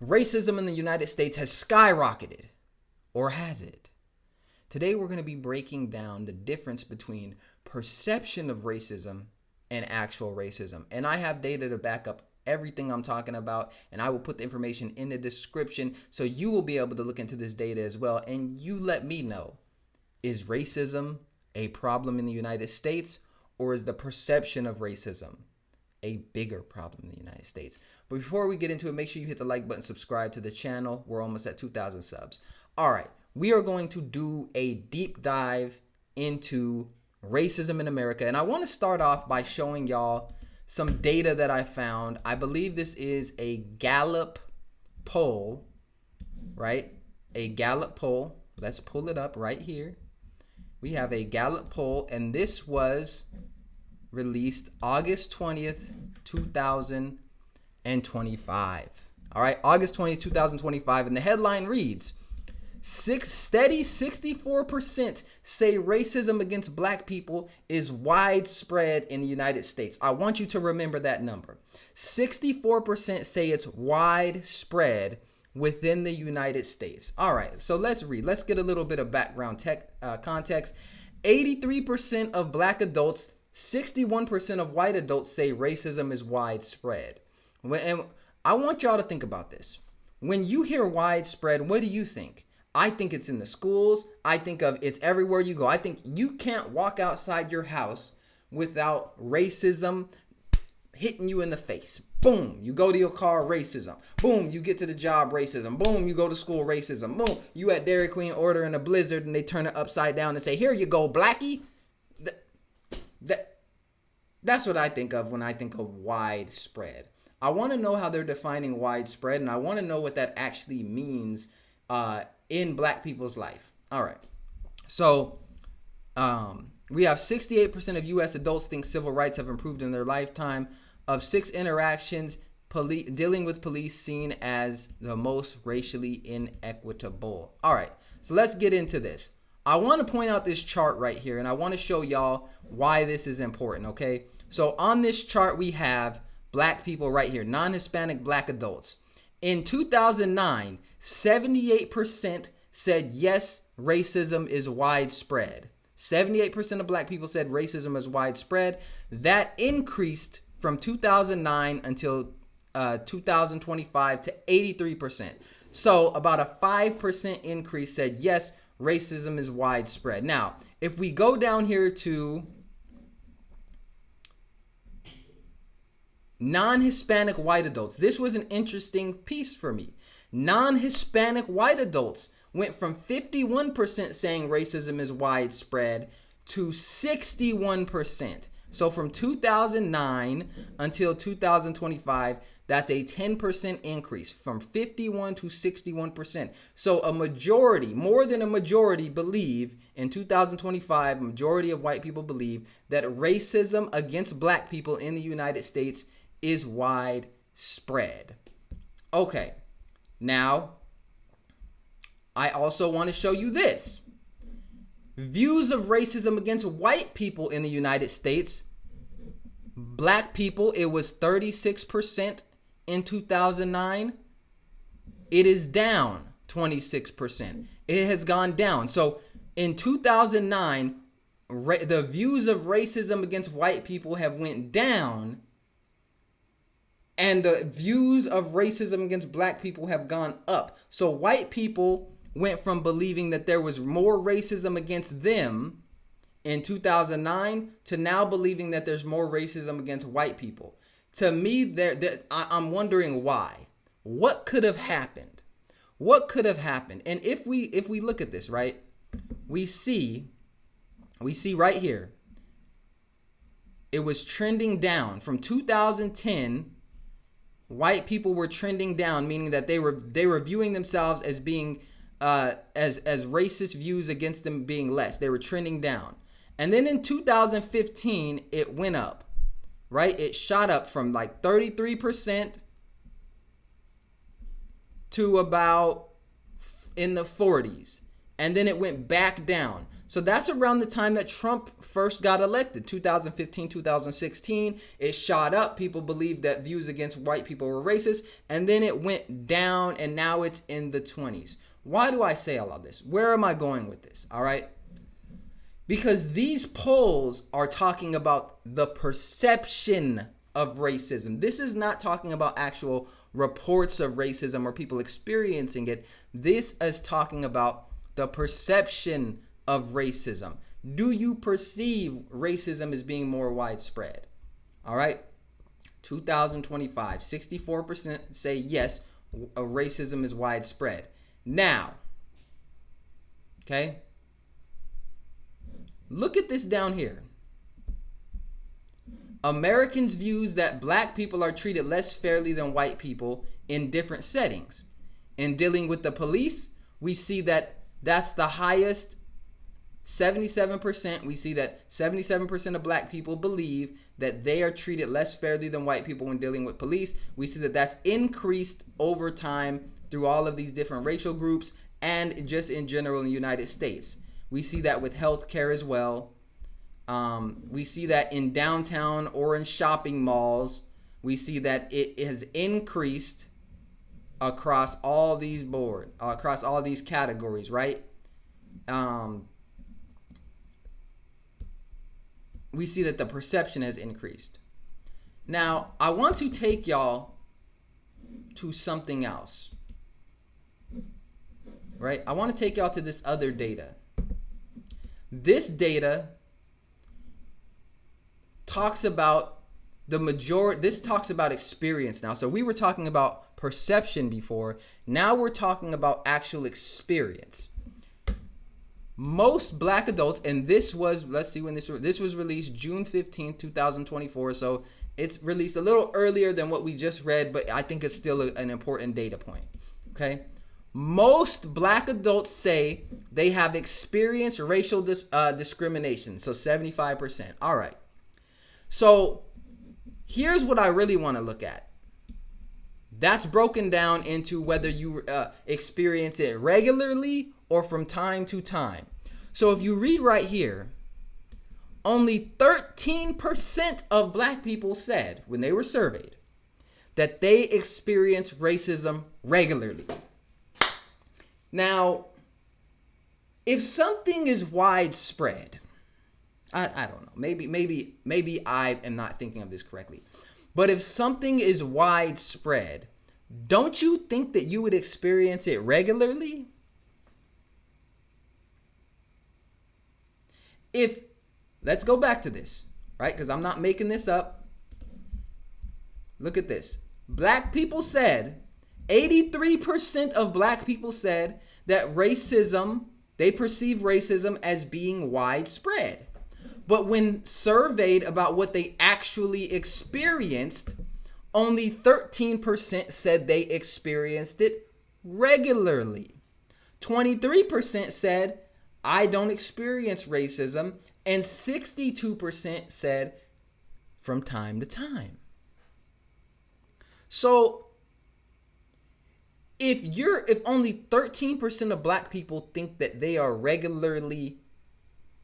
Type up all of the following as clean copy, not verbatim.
Racism in the United States has skyrocketed, or has it? Today we're going to be breaking down the difference between perception of racism and actual racism. And I have data to back up everything I'm talking about, and I will put the information in the description so you will be able to look into this data as well, and you let me know, is racism a problem in the United States, or is the perception of racism a bigger problem in the United States? But before we get into it, make sure you hit the like button, subscribe to the channel. We're almost at 2,000 subs. All right, we are going to do a deep dive into racism in America. And I want to start off by showing y'all some data that I found. I believe this is a Gallup poll, right? A Gallup poll. Let's pull it up right here. We have a Gallup poll, and this was released August 20th, 2025. All right, August 20th, 2025. And the headline reads, steady 64% say racism against black people is widespread in the United States. I want you to remember that number. 64% say it's widespread within the United States. All right, so let's read. Let's get a little bit of background context. 83% of black adults, 61% of white adults say racism is widespread. And I want y'all to think about this. When you hear widespread, what do you think? I think it's in the schools. I think of it's everywhere you go. I think you can't walk outside your house without racism hitting you in the face. Boom, you go to your car, racism. Boom, you get to the job, racism. Boom, you go to school, racism. Boom, you at Dairy Queen ordering a Blizzard and they turn it upside down and say, here you go, blackie. That's what I think of when I think of widespread. I want to know how they're defining widespread, and I want to know what that actually means in black people's life. All right. So we have 68% of U.S. adults think civil rights have improved in their lifetime. Of 6 interactions, dealing with police seen as the most racially inequitable. All right. So let's get into this. I want to point out this chart right here, and I want to show y'all why this is important, okay? So on this chart, we have black people right here, non-Hispanic black adults. In 2009, 78% said yes, racism is widespread. 78% of black people said racism is widespread. That increased from 2009 until 2025 to 83%. So about a 5% increase said yes, racism is widespread. Now, if we go down here to non-Hispanic white adults, this was an interesting piece for me. Non-Hispanic white adults went from 51% saying racism is widespread to 61%. So from 2009 until 2025, that's a 10% increase from 51 to 61%. So a majority, more than a majority, believe in 2025, majority of white people believe that racism against black people in the United States is widespread. Okay, now I also want to show you this. Views of racism against white people in the United States. Black people, it was 36% in 2009. It is down 26%. It has gone down. So in 2009, the views of racism against white people have went down, and the views of racism against black people have gone up. So white people went from believing that there was more racism against them in 2009 to now believing that there's more racism against white people. To me, I'm wondering why. What could have happened? What could have happened? And if we look at this, right, we see right here, it was trending down from 2010. White people were trending down, meaning that they were viewing themselves as being as racist views against them being less. They were trending down. And then in 2015, it went up, right? It shot up from like 33% to about in the 40s. and then it went back down. So that's around the time that Trump first got elected, 2015, 2016. It shot up. People believed that views against white people were racist, and then it went down, and now it's in the 20s. Why do I say all of this? Where am I going with this? All right. Because these polls are talking about the perception of racism. This is not talking about actual reports of racism or people experiencing it. This is talking about the perception of racism. Do you perceive racism as being more widespread? All right. 2025, 64% say yes, racism is widespread. Now, okay, look at this down here. Americans' views that black people are treated less fairly than white people in different settings. In dealing with the police, we see that that's the highest, 77%. We see that 77% of black people believe that they are treated less fairly than white people when dealing with police. We see that that's increased over time through all of these different racial groups and just in general in the United States. We see that with healthcare as well. We see that in downtown or in shopping malls. We see that it has increased across all these across all these categories, right? We see that the perception has increased. Now, I want to take y'all to something else, right? I want to take y'all to this other data. This data talks about this talks about experience now. So we were talking about perception before. Now we're talking about actual experience. Most black adults, and this was, let's see when this was released, June 15th, 2024. So it's released a little earlier than what we just read, but I think it's still an important data point. Okay. Most black adults say they have experienced racial discrimination. So 75%. All right. So here's what I really want to look at. That's broken down into whether you experience it regularly or from time to time. So if you read right here, only 13% of black people said when they were surveyed that they experience racism regularly. Now, if something is widespread, I don't know, maybe I am not thinking of this correctly, but if something is widespread, don't you think that you would experience it regularly? Let's go back to this, right? Because I'm not making this up. Look at this. Black people said, 83% of black people said that they perceive racism as being widespread. But when surveyed about what they actually experienced, only 13% said they experienced it regularly. 23% said, I don't experience racism, and 62% said from time to time. So if only 13% of black people think that they are regularly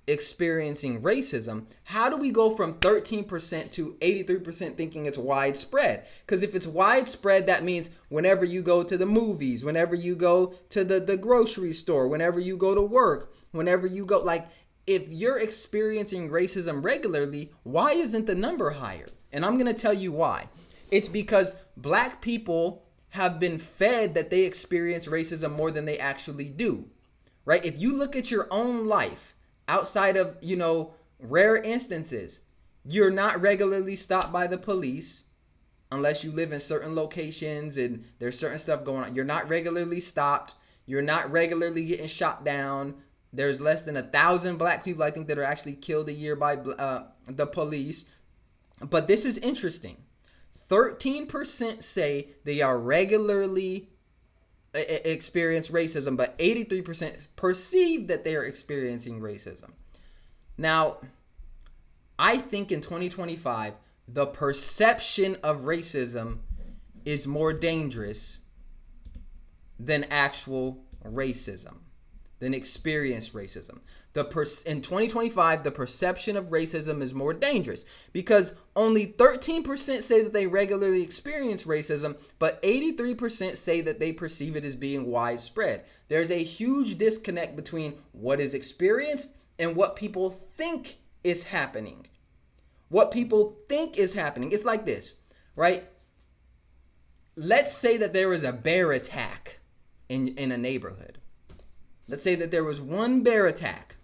experiencing racism, how do we go from 13% to 83% thinking it's widespread? Because if it's widespread, that means whenever you go to the movies, whenever you go to the grocery store, whenever you go to work, whenever you go, like, if you're experiencing racism regularly, why isn't the number higher? And I'm going to tell you why. It's because black people have been fed that they experience racism more than they actually do, right? If you look at your own life, outside of, rare instances, you're not regularly stopped by the police unless you live in certain locations and there's certain stuff going on. You're not regularly stopped. You're not regularly getting shot down. There's less than 1,000 black people, I think, that are actually killed a year by the police. But this is interesting. 13% say they are regularly experience racism, but 83% perceive that they are experiencing racism. Now, I think in 2025, the perception of racism is more dangerous than actual racism. than experienced racism. In 2025, the perception of racism is more dangerous because only 13% say that they regularly experience racism, but 83% say that they perceive it as being widespread. There's a huge disconnect between what is experienced and what people think is happening. What people think is happening. It's like this, right? Let's say that there was a bear attack in a neighborhood. Let's say that there was one bear attack.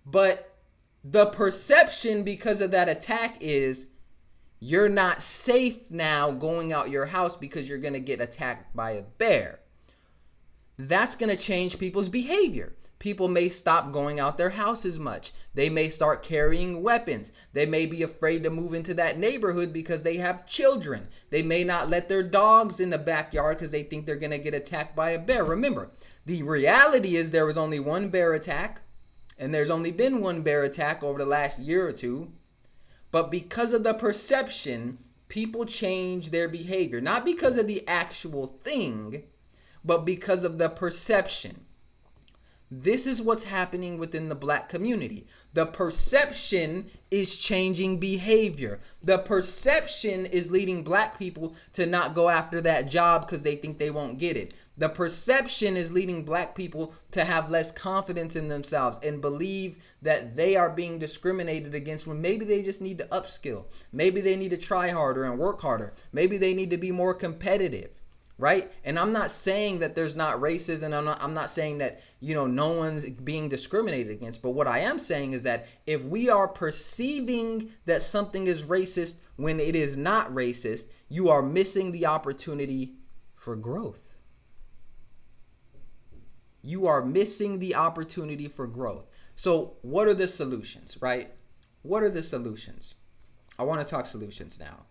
But the perception because of that attack is you're not safe now going out your house because you're going to get attacked by a bear. That's going to change people's behavior. People may stop going out their house as much. They may start carrying weapons. They may be afraid to move into that neighborhood because they have children. They may not let their dogs in the backyard because they think they're going to get attacked by a bear. Remember, the reality is there was only one bear attack, and there's only been one bear attack over the last year or two. But because of the perception, people change their behavior. Not because of the actual thing, but because of the perception. This is what's happening within the black community. The perception is changing behavior. The perception is leading black people to not go after that job because they think they won't get it. The perception is leading black people to have less confidence in themselves and believe that they are being discriminated against when maybe they just need to upskill. Maybe they need to try harder and work harder. Maybe they need to be more competitive. Right? And I'm not saying that there's not racism. I'm not saying that, no one's being discriminated against. But what I am saying is that if we are perceiving that something is racist when it is not racist, you are missing the opportunity for growth. You are missing the opportunity for growth. So what are the solutions, right? What are the solutions? I want to talk solutions now.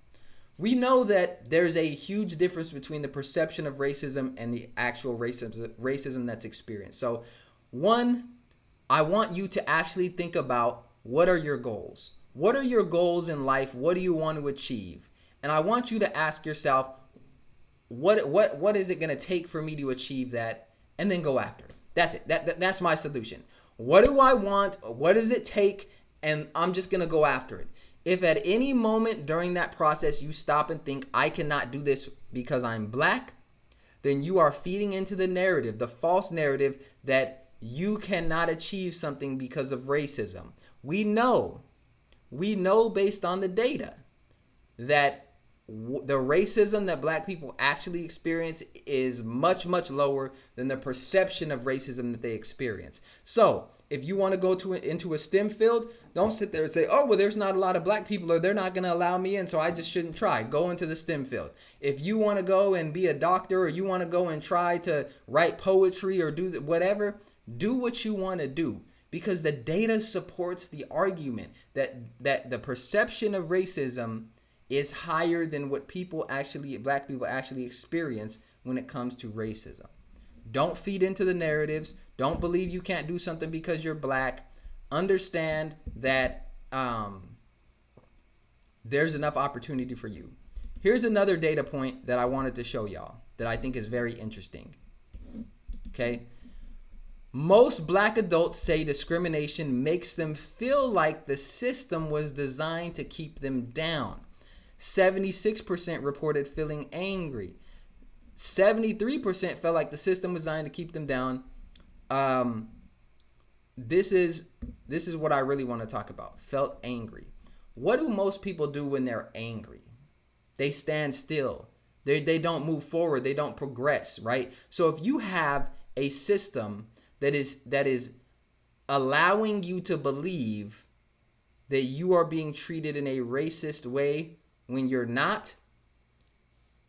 We know that there's a huge difference between the perception of racism and the actual racism that's experienced. So, one, I want you to actually think about what are your goals? What are your goals in life? What do you want to achieve? And I want you to ask yourself, what is it going to take for me to achieve that? And then go after it. That's it. That's my solution. What do I want? What does it take? And I'm just going to go after it. If at any moment during that process you stop and think, I cannot do this because I'm black, then you are feeding into the narrative, the false narrative that you cannot achieve something because of racism. We know based on the data that the racism that black people actually experience is much, much lower than the perception of racism that they experience. So if you want to go into a STEM field, don't sit there and say, oh, well, there's not a lot of black people or they're not going to allow me in, so I just shouldn't try. Go into the STEM field. If you want to go and be a doctor or you want to go and try to write poetry or do whatever, do what you want to do. Because the data supports the argument that the perception of racism is higher than what black people actually experience when it comes to racism. Don't feed into the narratives. Don't believe you can't do something because you're black. Understand that there's enough opportunity for you. Here's another data point that I wanted to show y'all that I think is very interesting. Okay? Most black adults say discrimination makes them feel like the system was designed to keep them down. 76% reported feeling angry. 73% felt like the system was designed to keep them down. This is what I really want to talk about. Felt angry. What do most people do when they're angry? They stand still. They don't move forward. They don't progress, right? So if you have a system that is allowing you to believe that you are being treated in a racist way when you're not,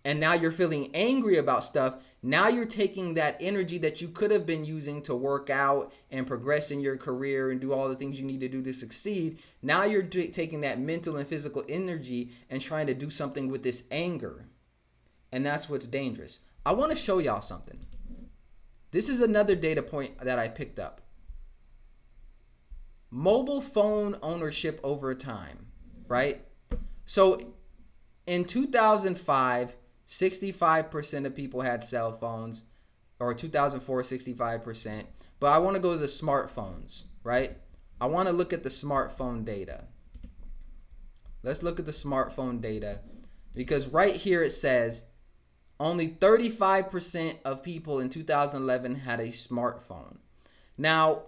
and now you're feeling angry about stuff, now you're taking that energy that you could have been using to work out and progress in your career and do all the things you need to do to succeed. Now you're taking that mental and physical energy and trying to do something with this anger. And that's what's dangerous. I want to show y'all something. This is another data point that I picked up. Mobile phone ownership over time, right? So in 2005, 65% of people had cell phones. or 2004, 65%. But I want to go to the smartphones, right? I want to look at the smartphone data. Let's look at the smartphone data, because right here it says only 35% of people in 2011 had a smartphone. Now,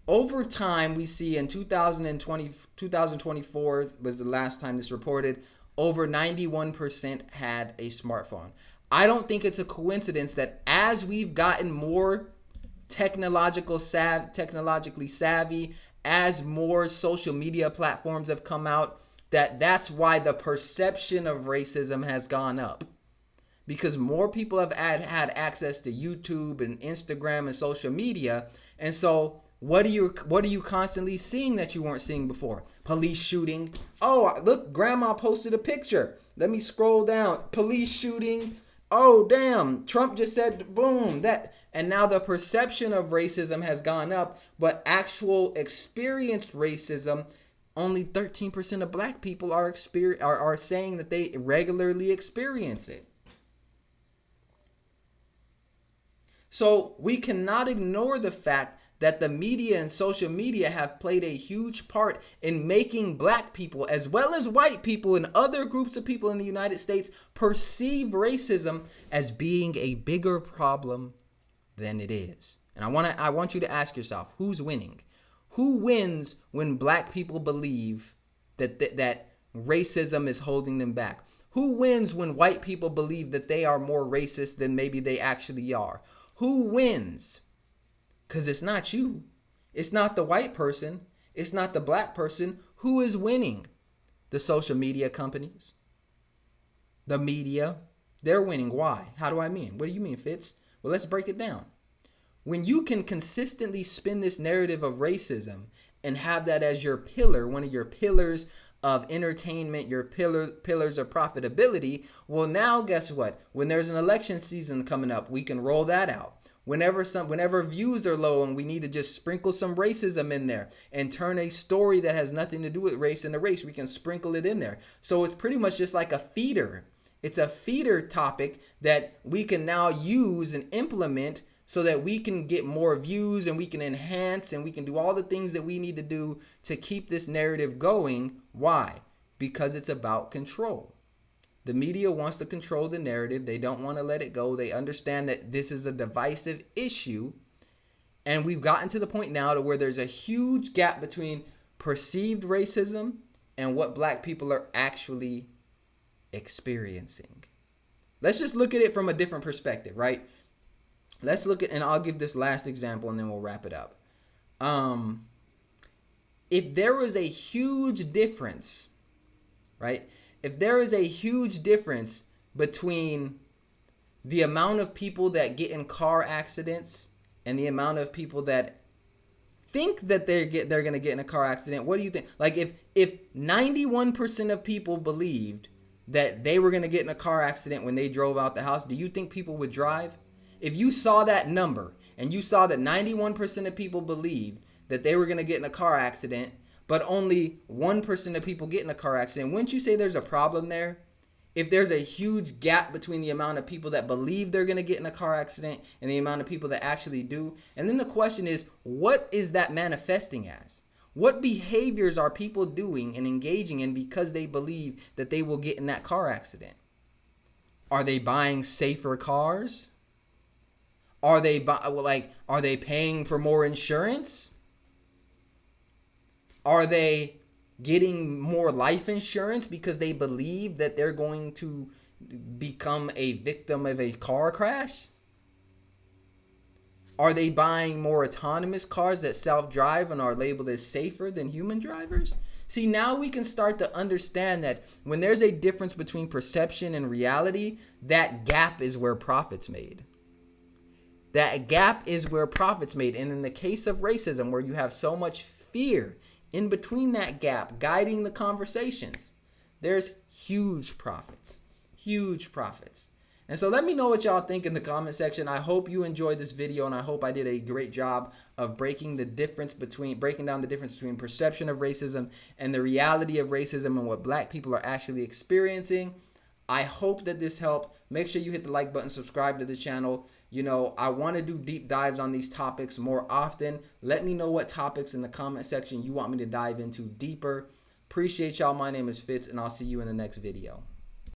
over time, we see in 2024 was the last time this reported, over 91% had a smartphone. I don't think it's a coincidence that as we've gotten more technologically savvy, as more social media platforms have come out, that's why the perception of racism has gone up. Because more people have had access to YouTube and Instagram and social media. And so what are you constantly seeing that you weren't seeing before? Police shooting. Oh, look, grandma posted a picture. Let me scroll down. Police shooting. Oh, damn. Trump just said boom. And now the perception of racism has gone up, but actual experienced racism, only 13% of black people are saying that they regularly experience it. So we cannot ignore the fact that the media and social media have played a huge part in making black people, as well as white people and other groups of people in the United States, perceive racism as being a bigger problem than it is. And I want you to ask yourself, who's winning? Who wins when black people believe that racism is holding them back? Who wins when white people believe that they are more racist than maybe they actually are? Who wins? Because it's not you. It's not the white person. It's not the black person. Who is winning? The social media companies. The media. They're winning. Why? How do I mean? What do you mean, Fitz? Well, let's break it down. When you can consistently spin this narrative of racism and have that as your pillar, one of your pillars of entertainment, your pillars of profitability, well, now guess what? When there's an election season coming up, we can roll that out. Whenever views are low and we need to just sprinkle some racism in there and turn a story that has nothing to do with race into race, we can sprinkle it in there. So it's pretty much just like a feeder. It's a feeder topic that we can now use and implement so that we can get more views and we can enhance and we can do all the things that we need to do to keep this narrative going. Why? Because it's about control. The media wants to control the narrative. They don't want to let it go. They understand that this is a divisive issue. And we've gotten to the point now to where there's a huge gap between perceived racism and what black people are actually experiencing. Let's just look at it from a different perspective, right? Let's look at, and I'll give this last example and then we'll wrap it up. If there was a huge difference, right? If there is a huge difference between the amount of people that get in car accidents and the amount of people that think that they're going to get in a car accident, what do you think? Like if 91% of people believed that they were going to get in a car accident when they drove out the house, do you think people would drive? If you saw that number and you saw that 91% of people believed that they were going to get in a car accident, but only 1% of people get in a car accident, wouldn't you say there's a problem there? If there's a huge gap between the amount of people that believe they're going to get in a car accident and the amount of people that actually do. And then the question is, what is that manifesting as? What behaviors are people doing and engaging in because they believe that they will get in that car accident? Are they buying safer cars? Are they paying for more insurance? Are they getting more life insurance because they believe that they're going to become a victim of a car crash? Are they buying more autonomous cars that self-drive and are labeled as safer than human drivers? See, now we can start to understand that when there's a difference between perception and reality, that gap is where profit's made. That gap is where profit's made. And in the case of racism, where you have so much fear in between that gap, guiding the conversations, there's huge profits. Huge profits. And so let me know what y'all think in the comment section. I hope you enjoyed this video, and I hope I did a great job of breaking down the difference between perception of racism and the reality of racism and what black people are actually experiencing. I hope that this helped. Make sure you hit the like button, subscribe to the channel. You know, I want to do deep dives on these topics more often. Let me know what topics in the comment section you want me to dive into deeper. Appreciate y'all. My name is Fitz, and I'll see you in the next video.